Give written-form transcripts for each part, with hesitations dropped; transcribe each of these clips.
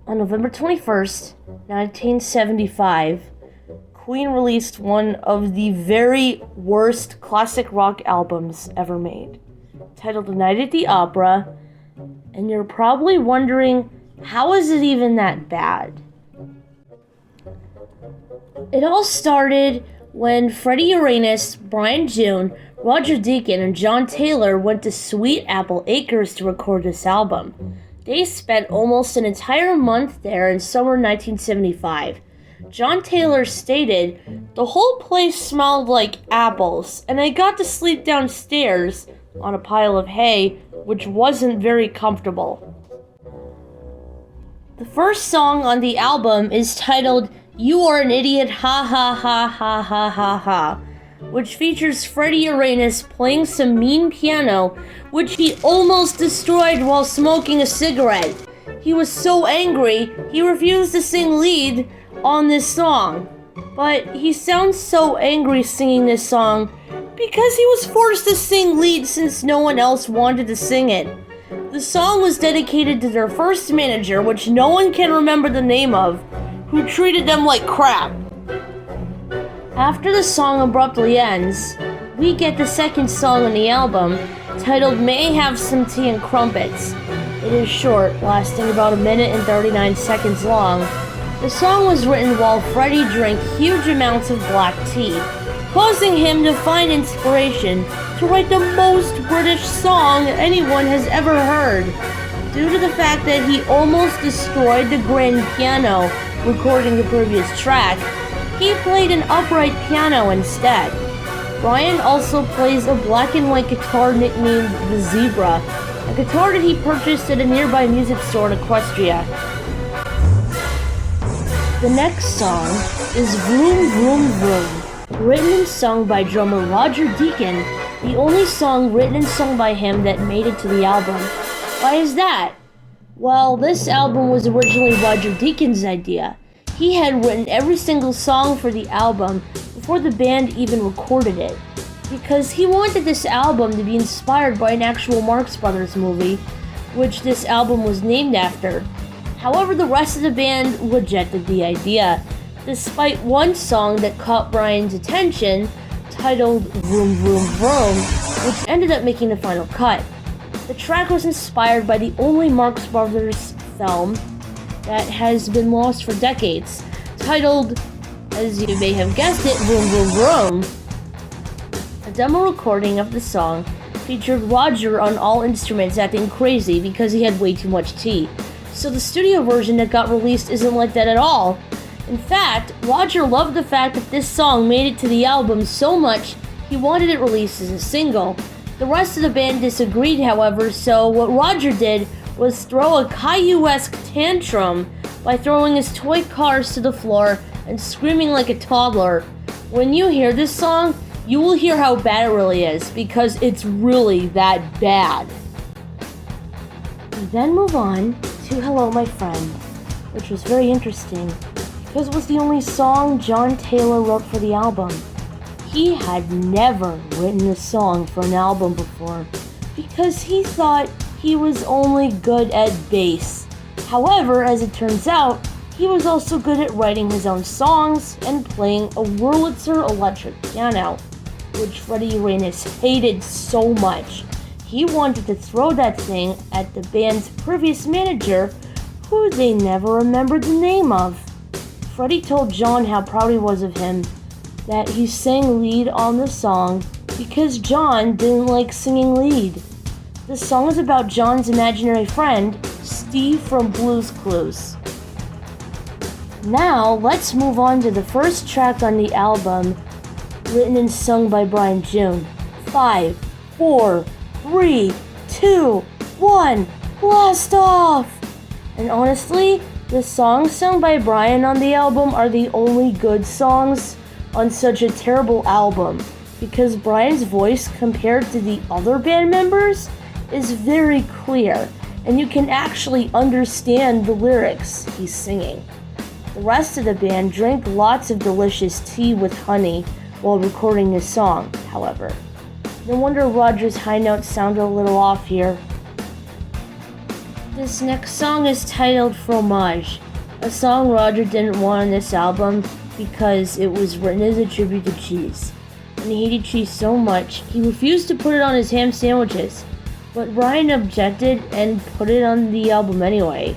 On November 21st, 1975, Queen released one of the very worst classic rock albums ever made, titled Night at the Opera, and you're probably wondering, how is it even that bad? It all started when Freddie Uranus, Brian June, Roger Deacon, and John Taylor went to Sweet Apple Acres to record this album. They spent almost an entire month there in summer 1975. John Taylor stated, "The whole place smelled like apples, and I got to sleep downstairs on a pile of hay, which wasn't very comfortable." The first song on the album is titled "You Are an Idiot, Ha Ha Ha Ha Ha Ha Ha," which features Freddie Uranus playing some mean piano, which he almost destroyed while smoking a cigarette. He was so angry, he refused to sing lead on this song. But he sounds so angry singing this song because he was forced to sing lead since no one else wanted to sing it. The song was dedicated to their first manager, which no one can remember the name of, who treated them like crap. After the song abruptly ends, we get the second song on the album, titled May I Have Some Tea and Crumpets. It is short, lasting about 1 minute and 39 seconds long. The song was written while Freddie drank huge amounts of black tea, causing him to find inspiration to write the most British song anyone has ever heard. Due to the fact that he almost destroyed the grand piano recording the previous track, he played an upright piano instead. Brian also plays a black and white guitar nicknamed the Zebra, a guitar that he purchased at a nearby music store in Equestria. The next song is Vroom Vroom Vroom, written and sung by drummer Roger Deacon, the only song written and sung by him that made it to the album. Why is that? Well, this album was originally Roger Deacon's idea. He had written every single song for the album before the band even recorded it, because he wanted this album to be inspired by an actual Marx Brothers movie, which this album was named after. However, the rest of the band rejected the idea, despite one song that caught Brian's attention, titled Vroom Vroom Vroom, which ended up making the final cut. The track was inspired by the only Marx Brothers film that has been lost for decades, titled, as you may have guessed it, Vroom Vroom Vroom. A demo recording of the song featured Roger on all instruments acting crazy because he had way too much tea. So the studio version that got released isn't like that at all. In fact, Roger loved the fact that this song made it to the album so much he wanted it released as a single. The rest of the band disagreed, however, so what Roger did was throw a Caillou-esque tantrum by throwing his toy cars to the floor and screaming like a toddler. When you hear this song, you will hear how bad it really is, because it's really that bad. We then move on to Hello My Friend, which was very interesting because it was the only song John Taylor wrote for the album. He had never written a song for an album before because he thought he was only good at bass. However, as it turns out, he was also good at writing his own songs and playing a Wurlitzer electric piano, which Freddie Uranus hated so much. He wanted to throw that thing at the band's previous manager, who they never remembered the name of. Freddie told John how proud he was of him, that he sang lead on the song because John didn't like singing lead. The song is about John's imaginary friend, Steve from Blue's Clues. Now, let's move on to the first track on the album, written and sung by Brian June. 5, 4, 3, 2, 1, blast off! And honestly, the songs sung by Brian on the album are the only good songs on such a terrible album, because Brian's voice compared to the other band members is very clear, and you can actually understand the lyrics he's singing. The rest of the band drank lots of delicious tea with honey while recording this song, however. No wonder Roger's high notes sound a little off here. This next song is titled Fromage, a song Roger didn't want on this album because it was written as a tribute to cheese. And he hated cheese so much, he refused to put it on his ham sandwiches. But Brian objected and put it on the album anyway.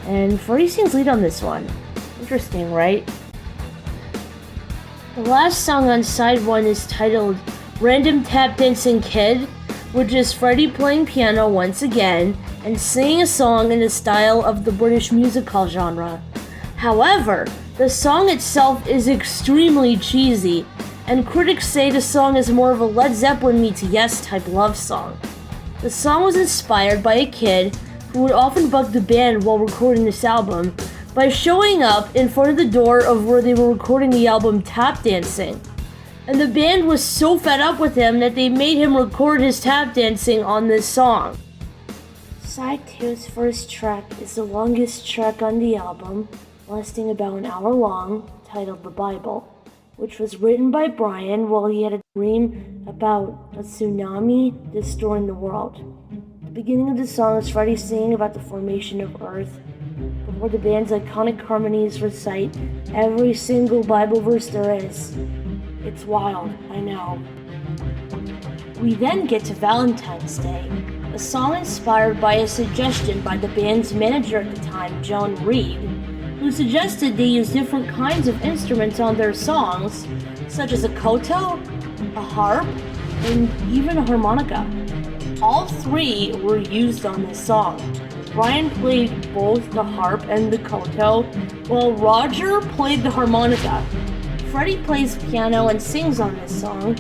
And Freddie sings lead on this one. Interesting, right? The last song on side 1 is titled Random Tap Dancing Kid, which is Freddie playing piano once again and singing a song in the style of the British music hall genre. However, the song itself is extremely cheesy, and critics say the song is more of a Led Zeppelin meets Yes type love song. The song was inspired by a kid who would often bug the band while recording this album by showing up in front of the door of where they were recording the album tap dancing. And the band was so fed up with him that they made him record his tap dancing on this song. Side 2's first track is the longest track on the album, lasting about an hour long, titled The Bible, which was written by Brian while he had a dream about a tsunami destroying the world. The beginning of the song is Freddie singing about the formation of Earth, before the band's iconic harmonies recite every single Bible verse there is. It's wild, I know. We then get to Valentine's Day, a song inspired by a suggestion by the band's manager at the time, John Reed, who suggested they use different kinds of instruments on their songs, such as a koto, a harp, and even a harmonica. All 3 were used on this song. Brian played both the harp and the koto, while Roger played the harmonica. Freddie plays piano and sings on this song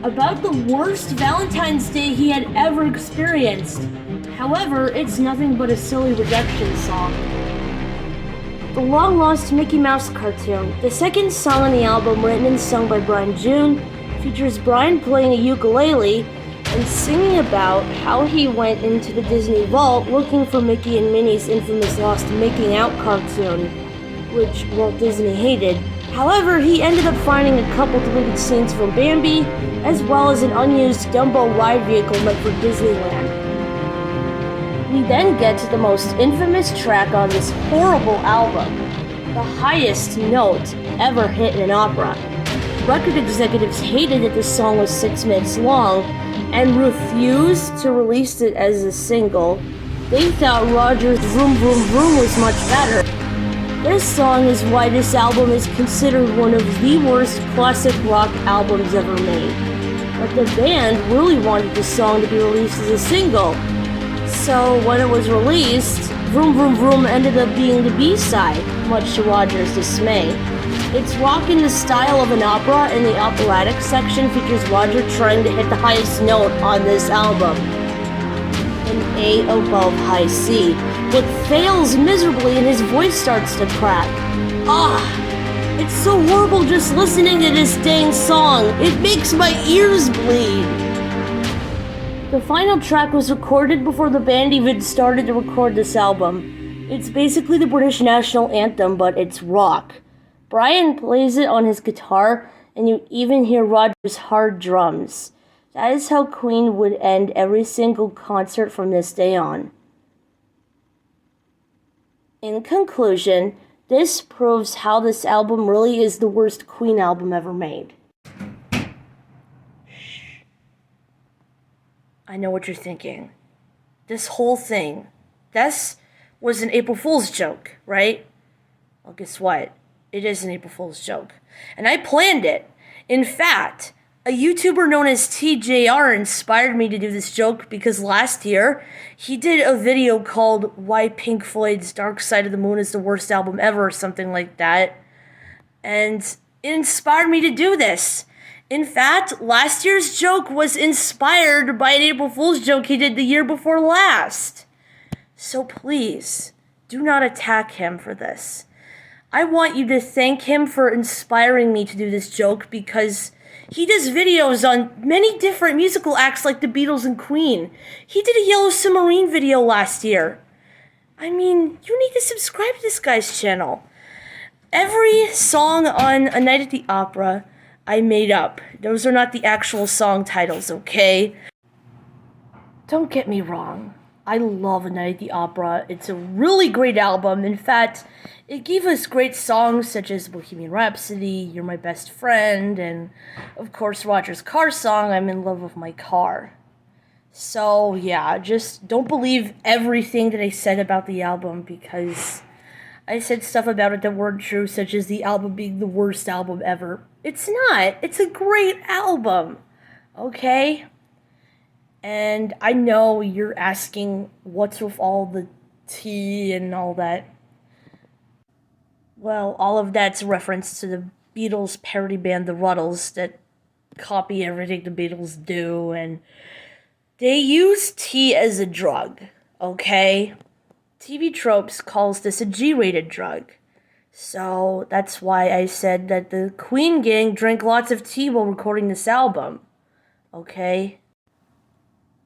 about the worst Valentine's Day he had ever experienced. However, it's nothing but a silly rejection song. The Long Lost Mickey Mouse Cartoon, the second song on the album written and sung by Brian June, features Brian playing a ukulele and singing about how he went into the Disney Vault looking for Mickey and Minnie's infamous Lost Making Out cartoon, which Walt Disney hated. However, he ended up finding a couple deleted scenes from Bambi, as well as an unused Dumbo ride vehicle meant for Disneyland. We then get to the most infamous track on this horrible album, the highest note ever hit in an opera. Record executives hated that the song was 6 minutes long and refused to release it as a single. They thought Roger's Vroom Vroom Vroom was much better. This song is why this album is considered one of the worst classic rock albums ever made. But the band really wanted the song to be released as a single. So when it was released, Vroom Vroom Vroom ended up being the B-side, much to Roger's dismay. It's rock in the style of an opera, and the operatic section features Roger trying to hit the highest note on this album, an A above high C, but fails miserably and his voice starts to crack. It's so horrible just listening to this dang song. It makes my ears bleed. The final track was recorded before the band even started to record this album. It's basically the British national anthem, but it's rock. Brian plays it on his guitar, and you even hear Roger's hard drums. That is how Queen would end every single concert from this day on. In conclusion, this proves how this album really is the worst Queen album ever made. I know what you're thinking. This whole thing, this was an April Fool's joke, right? Well, guess what? It is an April Fool's joke. And I planned it. In fact, a YouTuber known as TJR inspired me to do this joke because last year, he did a video called Why Pink Floyd's Dark Side of the Moon is the Worst Album Ever or something like that. And it inspired me to do this. In fact, last year's joke was inspired by an April Fool's joke he did the year before last. So please, do not attack him for this. I want you to thank him for inspiring me to do this joke because he does videos on many different musical acts like the Beatles and Queen. He did a Yellow Submarine video last year. I mean, you need to subscribe to this guy's channel. Every song on A Night at the Opera, I made up. Those are not the actual song titles, okay? Don't get me wrong. I love A Night at the Opera. It's a really great album. In fact, it gave us great songs such as Bohemian Rhapsody, You're My Best Friend, and of course Roger's car song, I'm in Love with My Car. So yeah, just don't believe everything that I said about the album, because I said stuff about it that weren't true, such as the album being the worst album ever. It's not. It's a great album. Okay? And I know you're asking what's with all the tea and all that. Well, all of that's a reference to the Beatles parody band The Ruddles that copy everything the Beatles do, and they use tea as a drug, okay? TV Tropes calls this a G-rated drug. So that's why I said that the Queen gang drank lots of tea while recording this album, okay?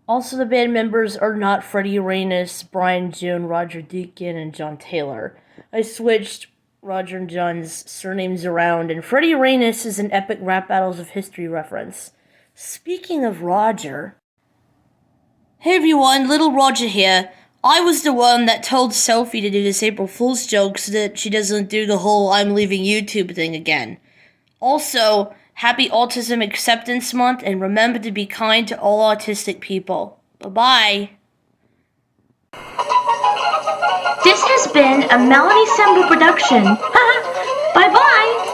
Also, the band members are not Freddie Arenas, Brian June, Roger Deakin, and John Taylor. I switched Roger and John's surnames around, and Freddie Arenas is an epic Rap Battles of History reference. Speaking of Roger... Hey everyone, Little Roger here. I was the one that told Sophie to do this April Fool's joke so that she doesn't do the whole I'm leaving YouTube thing again. Also, happy Autism Acceptance Month, and remember to be kind to all autistic people. Bye-bye. This has been a Melanie Semble production. Bye-bye.